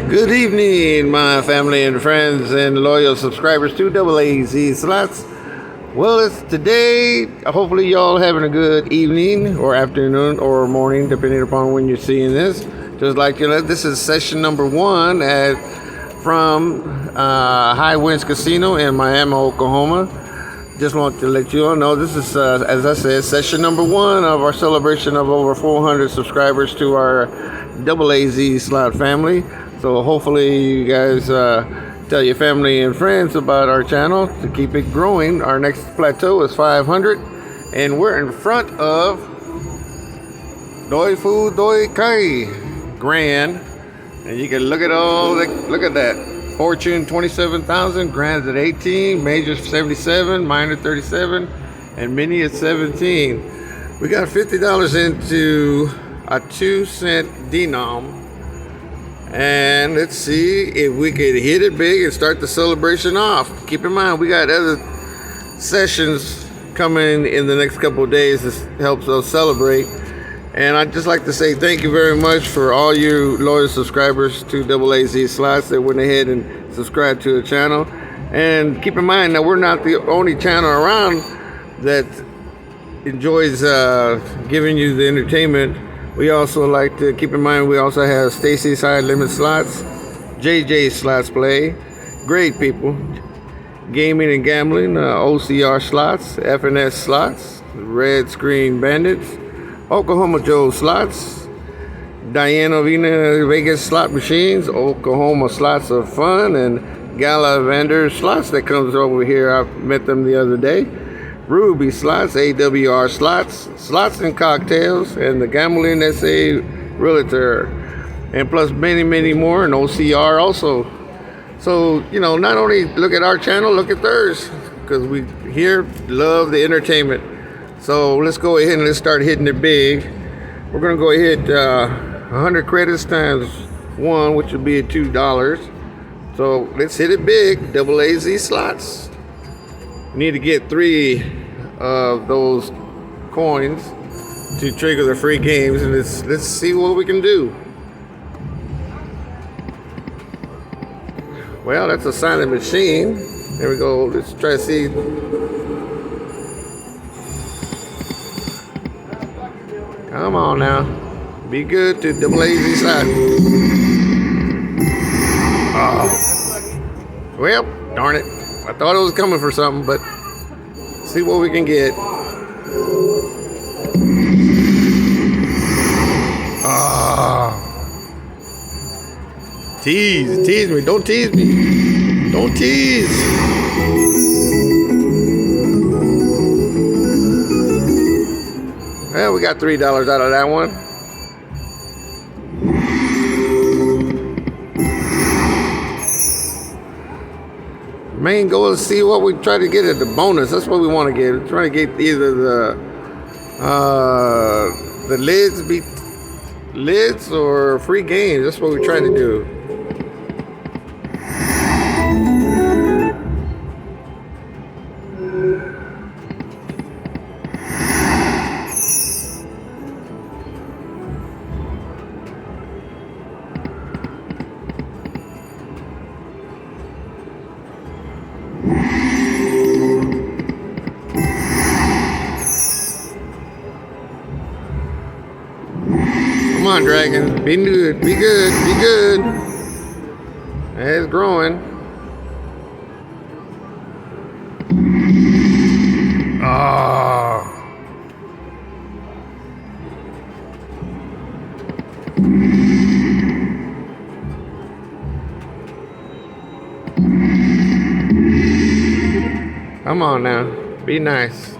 Good evening, my family and friends and loyal subscribers to AAZ Slots. Well, it's today. Hopefully, y'all having a good evening or afternoon or morning, depending upon when you're seeing this. Just like you know, this is session number one from High Winds Casino in Miami, Oklahoma. Just want to let you all know this is, as I said, session number one of our celebration of over 400 subscribers to our AAZ slot family. So hopefully you guys tell your family and friends about our channel to keep it growing. Our next plateau is 500, and we're in front of Doi Fu Doi Kai Grand, and you can look at that. Fortune 27,000, grands at 18, majors 77, minor 37, and mini at 17. We got $50 into a 2-cent denom, and let's see if we could hit it big and start the celebration off. Keep in mind, we got other sessions coming in the next couple of days that helps us celebrate. And I'd just like to say thank you very much for all you loyal subscribers to AAZ Slots that went ahead and subscribed to the channel. And keep in mind that we're not the only channel around that enjoys giving you the entertainment. We also like to keep in mind we also have Stacy's High Limit Slots, JJ Slots Play, great people, Gaming and Gambling, OCR Slots, FNS Slots, Red Screen Bandits, Oklahoma Joe Slots, Diana Vina Vegas Slot Machines, Oklahoma Slots of Fun, and Gala Vander Slots that comes over here. I met them the other day. Ruby Slots, AWR Slots, Slots and Cocktails, and the Gambling SA Realtor, and plus many, many more, and OCR also. So, you know, not only look at our channel, look at theirs, because we here love the entertainment. So let's go ahead and let's start hitting it big. We're going to go ahead 100 credits times 1, which would be $2. So let's hit it big, AAZ Slots. We need to get 3 of those coins to trigger the free games, and let's see what we can do. Well, that's a silent machine. There we go. Let's try to see. Come on now. Be good to AAZ Slots. Oh. Well, darn it. I thought it was coming for something, but see what we can get. Ah. Tease me. Don't tease me. Don't tease. Well, we got $3 out of that one. Main goal is to see what we try to get at the bonus. That's what we want to get. We're trying to get either the lids or free games. That's what we're trying to do. Come on, Dragon. Be good. Be good. Be good. It's growing. Ah. Come on now. Be nice.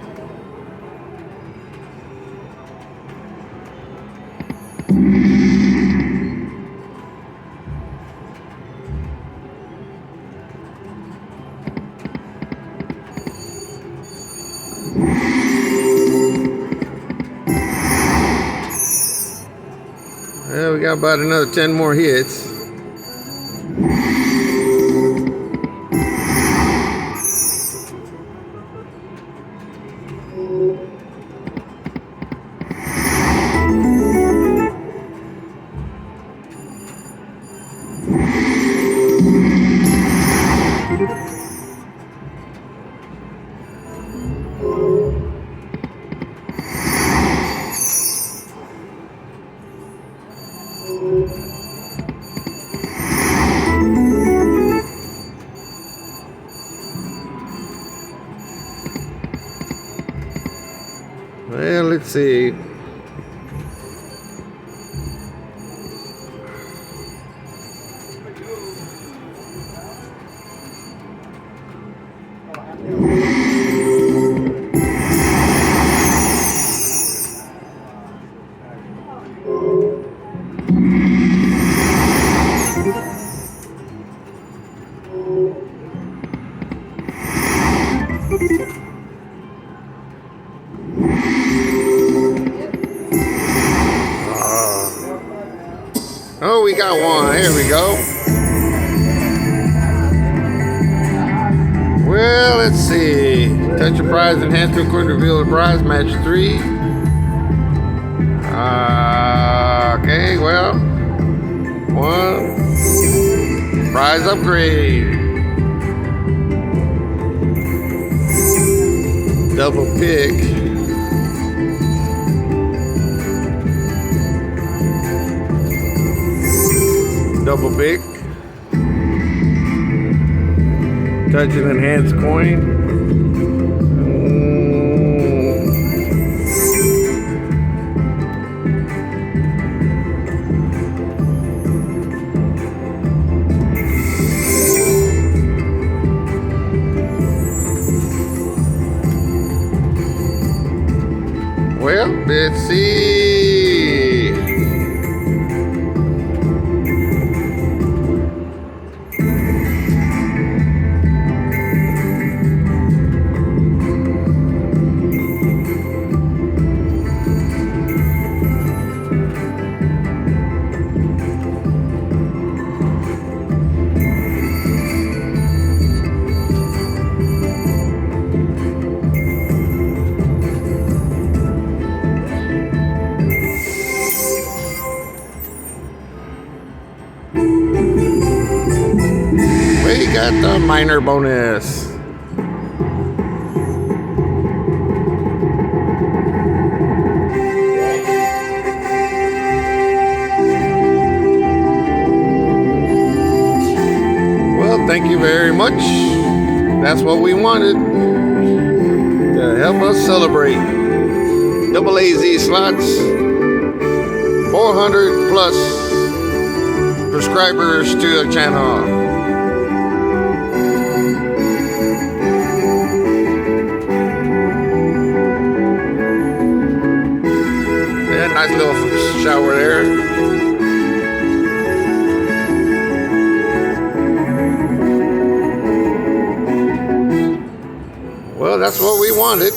Well, we got about another 10 more hits. Well, let's see. Oh, we got one. Here we go. Well, let's see. Touch your prize, enhance to reveal the prize, match 3. Okay, well. 1. Prize upgrade. Double pick. Double pick. Touch an enhanced coin. Well, let's see. We got the minor bonus. Well, thank you very much. That's what we wanted to help us celebrate. AAZ slots, 400 plus subscribers to the channel. Nice little shower there. Well, that's what we wanted.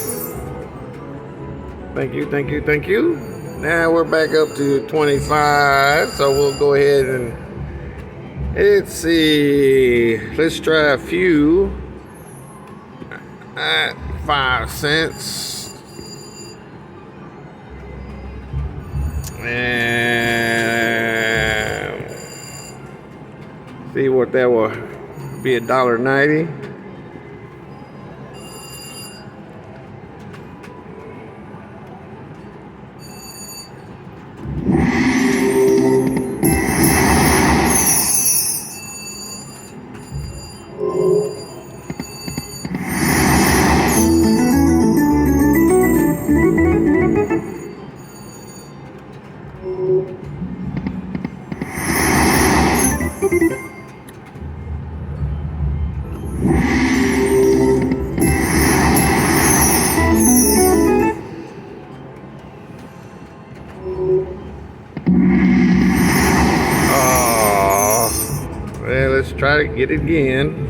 Thank you, thank you, thank you. Now we're back up to 25, so we'll go ahead and let's see. Let's try a few at 5 cents. And see what that will be, $1.90. Well, let's try to get it again.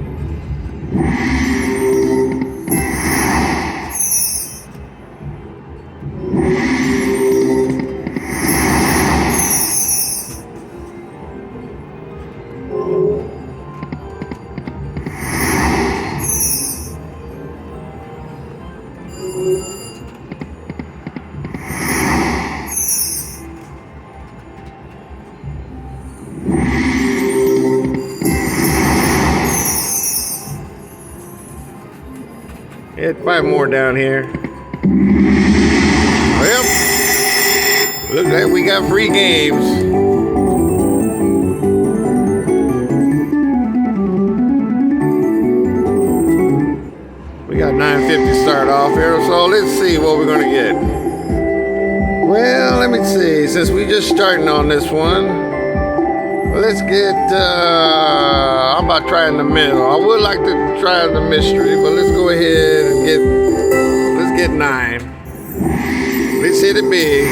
Hit 5 more down here. Well, looks like we got free games. let's see what we're gonna get. Well, let me see. Since we just starting on this one, let's get. I'm about trying the middle. I would like to try the mystery, but let's go ahead and get. Let's get 9. Let's hit it big.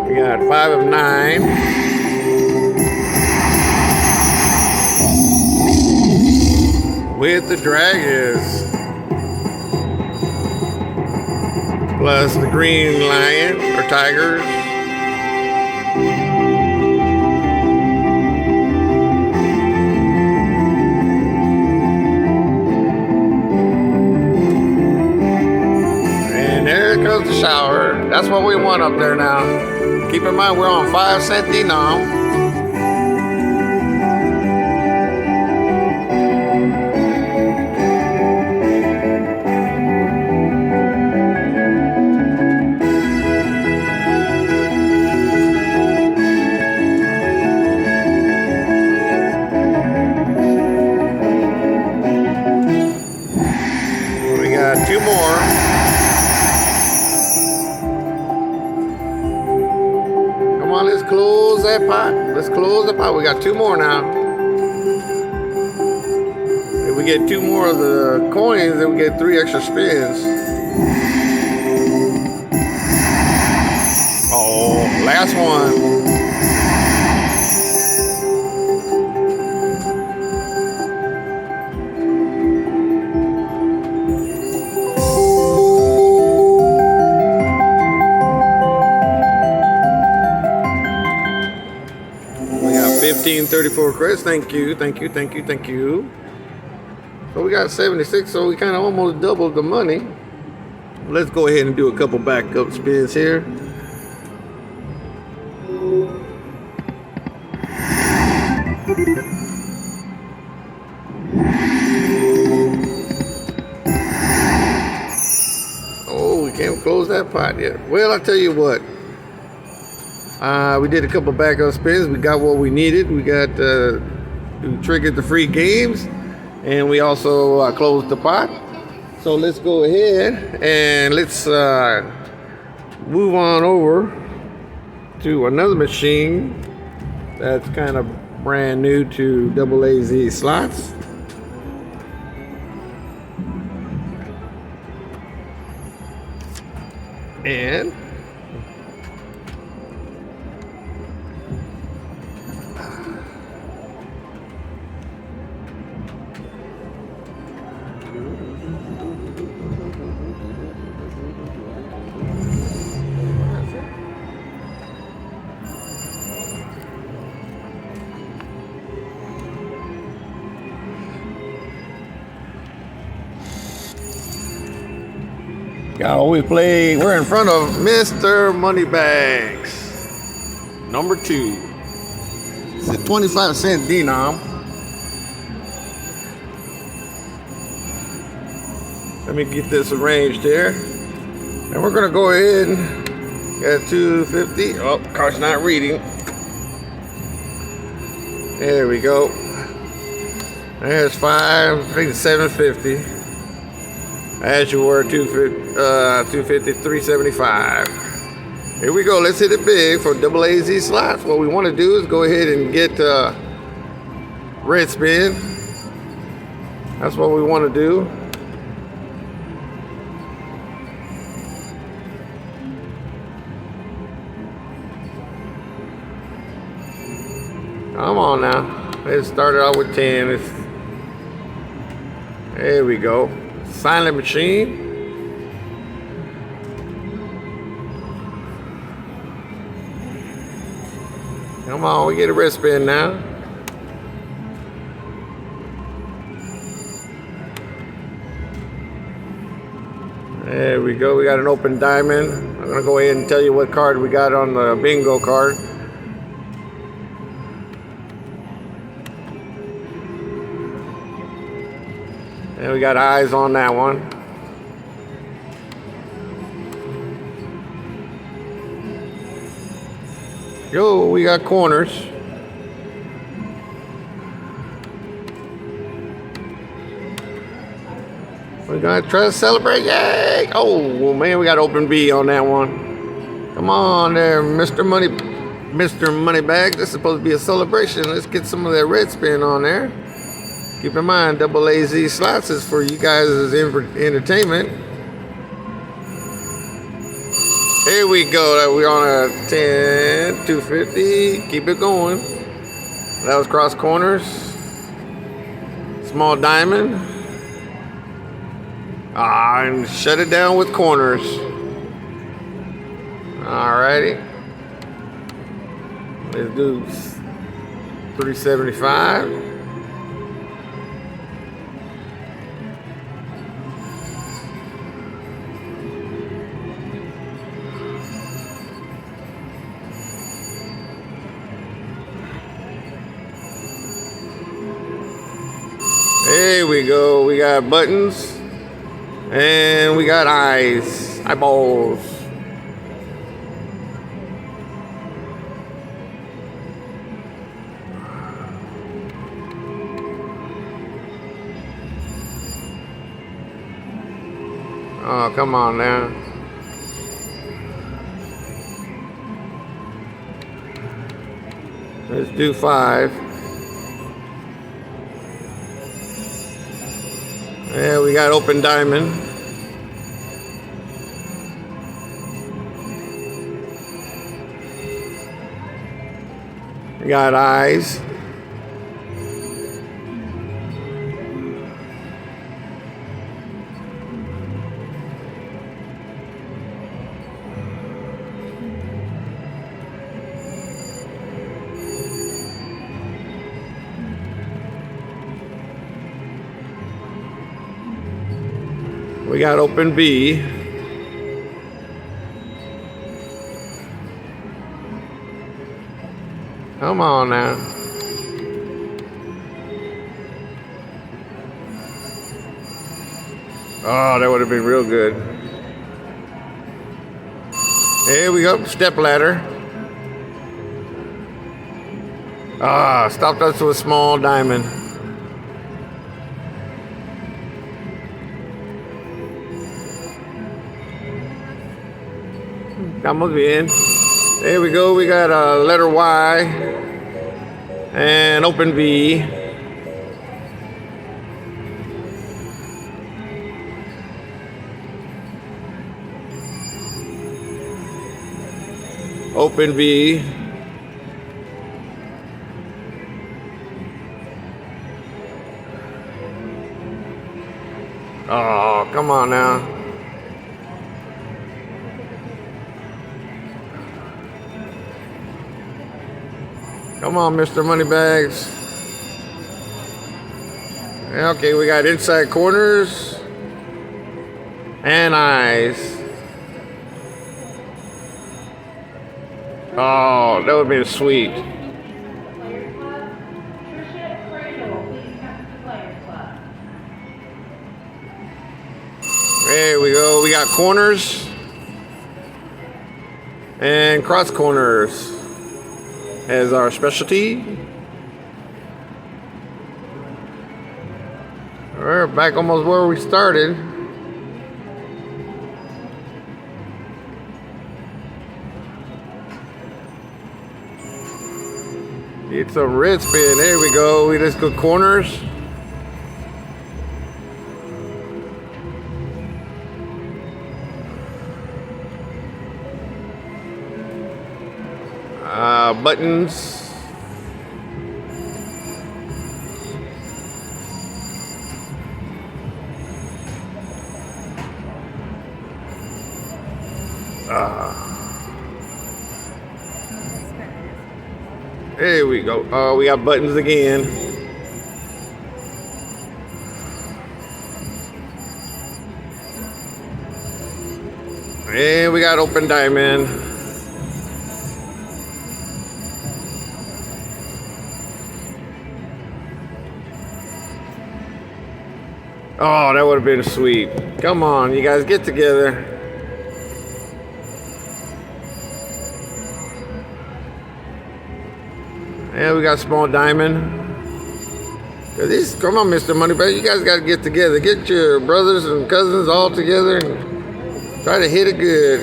We got 5 of 9. With the dragons. Plus the green lion or tigers. And there goes the shower. That's what we want up there now. Keep in mind we're on 5 centi now. We got 2 more. Come on, let's close that pot. Let's close the pot. We got 2 more now. If we get 2 more of the coins, then we get 3 extra spins. Oh, last one. We got 1534 credits. Thank you, thank you, thank you, thank you. So we got 76, so we kind of almost doubled the money. Let's go ahead and do a couple backup spins here. Oh, we can't close that pot yet. Well, I tell you what. We did a couple backup spins. We got what we needed. We got we triggered the free games, and we also closed the pot. So let's go ahead and let's move on over to another machine that's kind of brand new to AAZ slots. And gotta always play. We're in front of Mr. Moneybags, number 2. It's a 25-cent denom. Let me get this arranged here, and we're gonna go ahead and get 250. Oh, car's not reading. There we go. There's 5. I think it's 750. As you were 250, 375. Here we go. Let's hit it big for AAZ slots. What we want to do is go ahead and get red spin. That's what we want to do. Come on now. Let's start it out with 10. There we go. Silent machine. Come on, we get a red spin now. There we go. We got an open diamond. I'm going to go ahead and tell you what card we got on the bingo card. And we got eyes on that one. Yo, we got corners. We're gonna try to celebrate. Yay! Oh man, we got open B on that one. Come on there, Mr. Moneybag. This is supposed to be a celebration. Let's get some of that red spin on there. Keep in mind, AAZ slots is for you guys as entertainment. Here we go. We're on a 10, 250. Keep it going. That was cross corners. Small diamond. And shut it down with corners. Alrighty. Let's do 375. There we go. We got buttons. And we got eyes. Eyeballs. Oh, come on now. Let's do 5. Yeah, we got open diamond. We got eyes. We got open B. Come on now. Oh, that would have been real good. Here we go, step ladder. Stopped us with a small diamond. Estamos bien. There we go. We got a letter Y and open V. Open V. Oh, come on now. Come on, Mr. Moneybags. Okay, we got inside corners and eyes. Oh, that would be sweet. There we go. We got corners and cross corners as our specialty. We're back almost where we started. It's a red spin. There we go. We just go corners. Buttons. There we go. We got buttons again. And we got open diamond. Oh, that would have been sweet. Come on, you guys, get together. And we got small diamond. Come on, Mr. Moneybag, you guys got to get together. Get your brothers and cousins all together and try to hit it good.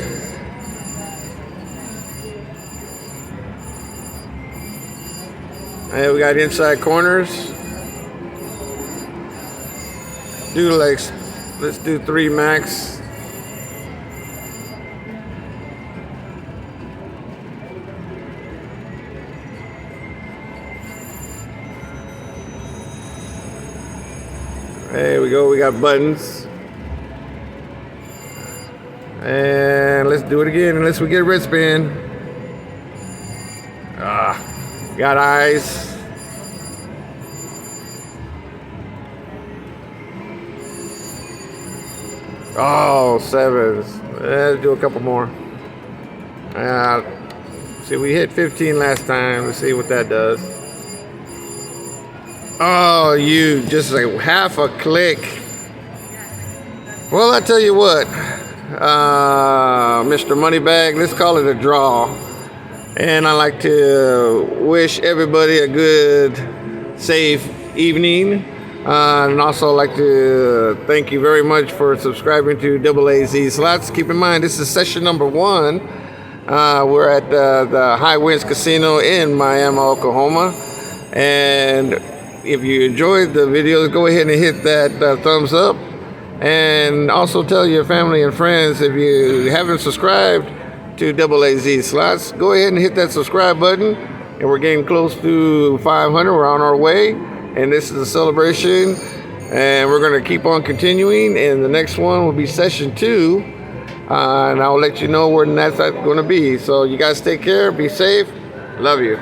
And we got inside corners. Let's do 3 max. There we go, we got buttons. And let's do it again unless we get a red spin. Got eyes. Oh, 7s. Let's do a couple more. See, we hit 15 last time. Let's see what that does. Oh, you just like half a click. Well, I tell you what, Mr. Moneybag, let's call it a draw. And I like to wish everybody a good, safe evening. And also like to thank you very much for subscribing to AAZ Slots. Keep in mind, this is session number 1. We're at the High Winds Casino in Miami, Oklahoma. And if you enjoyed the videos, go ahead and hit that thumbs up. And also tell your family and friends, if you haven't subscribed to AAZ Slots, go ahead and hit that subscribe button. And we're getting close to 500. We're on our way. And this is a celebration, and we're going to keep on continuing, and the next one will be session 2, and I'll let you know where that's going to be. So you guys take care, be safe, love you.